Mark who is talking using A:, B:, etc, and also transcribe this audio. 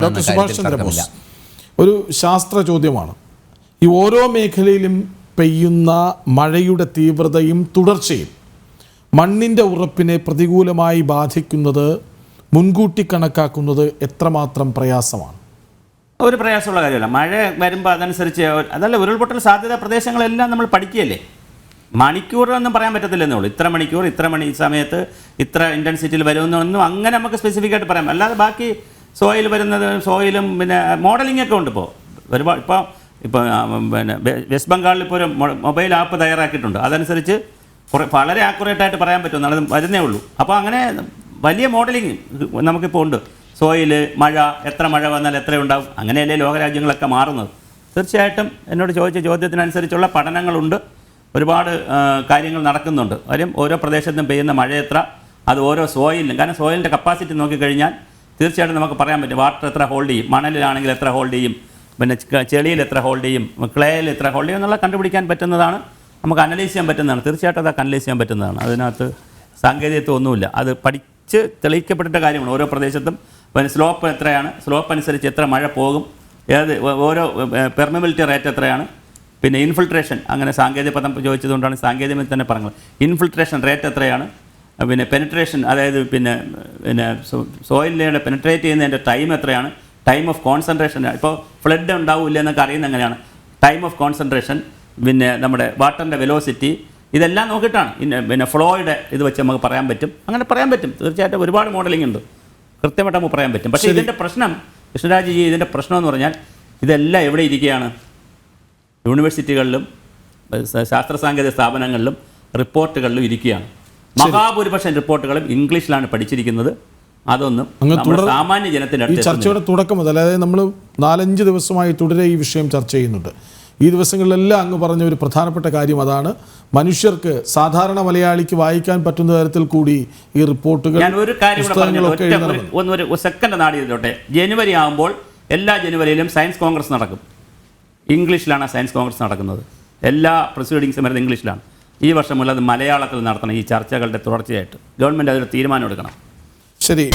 A: Doctor Subhash Chandrabose ഒരു ശാസ്ത്ര ചോദ്യമാണ്. ഈ ഓരോ മേഖലയിലും പെയ്യുന്ന മഴയുടെ തീവ്രതയും തുടർച്ചയും മണ്ണിൻ്റെ ഉറപ്പിനെ പ്രതികൂലമായി ബാധിക്കുന്നത് മുൻകൂട്ടി കണക്കാക്കുന്നത് എത്രമാത്രം പ്രയാസമാണ്?
B: ഒരു പ്രയാസമുള്ള കാര്യമല്ല. മഴ വരുമ്പോൾ അതനുസരിച്ച് അതല്ല, ഉരുൾപൊട്ടൽ സാധ്യത പ്രദേശങ്ങളെല്ലാം നമ്മൾ പഠിക്കുകയല്ലേ. മണിക്കൂറൊന്നും പറയാൻ പറ്റത്തില്ലെന്നേ ഉള്ളൂ. ഇത്ര മണിക്കൂർ ഇത്ര സമയത്ത് ഇത്ര ഇൻറ്റൻസിറ്റിയിൽ വരുമെന്നൊന്നും അങ്ങനെ നമുക്ക് സ്പെസിഫിക് ആയിട്ട് പറയാം. അല്ലാതെ ബാക്കി സോയിൽ വരുന്നത് സോയിലും പിന്നെ മോഡലിംഗ് ഒക്കെ ഉണ്ട്. ഒരുപാട് ഇപ്പോൾ പിന്നെ വെസ്റ്റ് ബംഗാളിൽ ഇപ്പോൾ ഒരു മൊബൈൽ ആപ്പ് തയ്യാറാക്കിയിട്ടുണ്ട്. അതനുസരിച്ച് വളരെ ആക്യുറേറ്റായിട്ട് പറയാൻ പറ്റും, അത് വരുന്നേ ഉള്ളൂ. അപ്പോൾ അങ്ങനെ വലിയ മോഡലിംഗ് നമുക്കിപ്പോൾ ഉണ്ട്. സോയിൽ മഴ, എത്ര മഴ വന്നാൽ എത്ര ഉണ്ടാവും, അങ്ങനെയല്ലേ ലോകരാജ്യങ്ങളൊക്കെ മാറുന്നത്. തീർച്ചയായിട്ടും എന്നോട് ചോദിച്ച ചോദ്യത്തിനനുസരിച്ചുള്ള പഠനങ്ങളുണ്ട്, ഒരുപാട് കാര്യങ്ങൾ നടക്കുന്നുണ്ട്. കാര്യം ഓരോ പ്രദേശത്തും പെയ്യുന്ന മഴ എത്ര, അത് ഓരോ സോയിലും, കാരണം സോയിലിൻ്റെ കപ്പാസിറ്റി നോക്കിക്കഴിഞ്ഞാൽ തീർച്ചയായിട്ടും നമുക്ക് പറയാൻ പറ്റും വാട്ടർ എത്ര ഹോൾഡ് ചെയ്യും, മണലിലാണെങ്കിൽ എത്ര ഹോൾഡ് ചെയ്യും, പിന്നെ ചെളിയിൽ എത്ര ഹോൾഡ് ചെയ്യും, ക്ലേയിൽ എത്ര ഹോൾഡ് ചെയ്യും എന്നുള്ള കണ്ടുപിടിക്കാൻ പറ്റുന്നതാണ്, നമുക്ക് അനലൈസ് ചെയ്യാൻ പറ്റുന്നതാണ്. തീർച്ചയായിട്ടും അതൊക്കെ അനലൈസ് ചെയ്യാൻ പറ്റുന്നതാണ്. അതിനകത്ത് സാങ്കേതികത്വം ഒന്നുമില്ല, അത് പഠിച്ച് തെളിയിക്കപ്പെട്ടിട്ട കാര്യമാണ്. ഓരോ പ്രദേശത്തും പിന്നെ സ്ലോപ്പ് എത്രയാണ്, സ്ലോപ്പ് അനുസരിച്ച് എത്ര മഴ പോകും, ഓരോ പെർമിബിലിറ്റി റേറ്റ് എത്രയാണ്, പിന്നെ ഇൻഫിൽട്രേഷൻ, അങ്ങനെ സാങ്കേതിക പദം ചോദിച്ചതുകൊണ്ടാണ് സാങ്കേതികമായി തന്നെ പറഞ്ഞത്. ഇൻഫിൽട്രേഷൻ റേറ്റ് എത്രയാണ്, പിന്നെ പെനിട്രേഷൻ, അതായത് പിന്നെ സോയിലിൻ്റെ പെനിട്രേറ്റ് ചെയ്യുന്നതിൻ്റെ ടൈം എത്രയാണ്, ടൈം ഓഫ് കോൺസെൻട്രേഷൻ, ഇപ്പോൾ ഫ്ലഡ് ഉണ്ടാവില്ല എന്നൊക്കെ അറിയുന്നത് എങ്ങനെയാണ്, ടൈം ഓഫ് കോൺസെൻട്രേഷൻ, പിന്നെ നമ്മുടെ വാട്ടറിൻ്റെ വെലോസിറ്റി, ഇതെല്ലാം നോക്കിയിട്ടാണ് പിന്നെ ഫ്ലോയുടെ ഇത് വെച്ച് നമുക്ക് പറയാൻ പറ്റും. അങ്ങനെ പറയാൻ പറ്റും. തീർച്ചയായിട്ടും ഒരുപാട് മോഡലിംഗ് ഉണ്ട്, കൃത്യമായിട്ട് നമുക്ക് പറയാൻ പറ്റും. പക്ഷേ ഇതിൻ്റെ പ്രശ്നം കൃഷ്ണരാജ് ജി, ഇതിൻ്റെ പ്രശ്നം എന്ന് പറഞ്ഞാൽ ഇതെല്ലാം എവിടെ ഇരിക്കുകയാണ്? യൂണിവേഴ്സിറ്റികളിലും ശാസ്ത്ര സാങ്കേതിക സ്ഥാപനങ്ങളിലും റിപ്പോർട്ടുകളിലും ഇരിക്കുകയാണ്. മഹാഭൂരിപക്ഷം റിപ്പോർട്ടുകളും ഇംഗ്ലീഷിലാണ് പഠിച്ചിരിക്കുന്നത്. അതൊന്നും സാമാന്യ ജനത്തിൻ്റെ
A: ഈ ചർച്ചയുടെ തുടക്കം മുതൽ, അതായത് നമ്മൾ 4-5 ദിവസമായി തുടരെ ഈ വിഷയം ചർച്ച ചെയ്യുന്നുണ്ട്. ഈ ദിവസങ്ങളിലെല്ലാം അങ്ങ് പറഞ്ഞ ഒരു പ്രധാനപ്പെട്ട കാര്യം അതാണ്, മനുഷ്യർക്ക്, സാധാരണ മലയാളിക്ക് വായിക്കാൻ പറ്റുന്ന തരത്തിൽ കൂടി ഈ റിപ്പോർട്ടുകൾ.
B: ഞാൻ ഒരു കാര്യം ഒരു സെക്കൻഡ് നാടി ചെയ്തോട്ടെ. ജനുവരി ആകുമ്പോൾ എല്ലാ ജനുവരിയിലും സയൻസ് കോൺഗ്രസ് നടക്കും. ഇംഗ്ലീഷിലാണ് സയൻസ് കോൺഗ്രസ് നടക്കുന്നത്. എല്ലാ പ്രൊസീഡിങ്സും വരുന്നത് ഇംഗ്ലീഷിലാണ്. ഈ വർഷം മുതൽ അത് മലയാളത്തിൽ നടത്തണം. ഈ ചർച്ചകളുടെ തുടർച്ചയായിട്ട് ഗവൺമെൻറ് അതൊരു തീരുമാനം എടുക്കണം.
A: ശരി.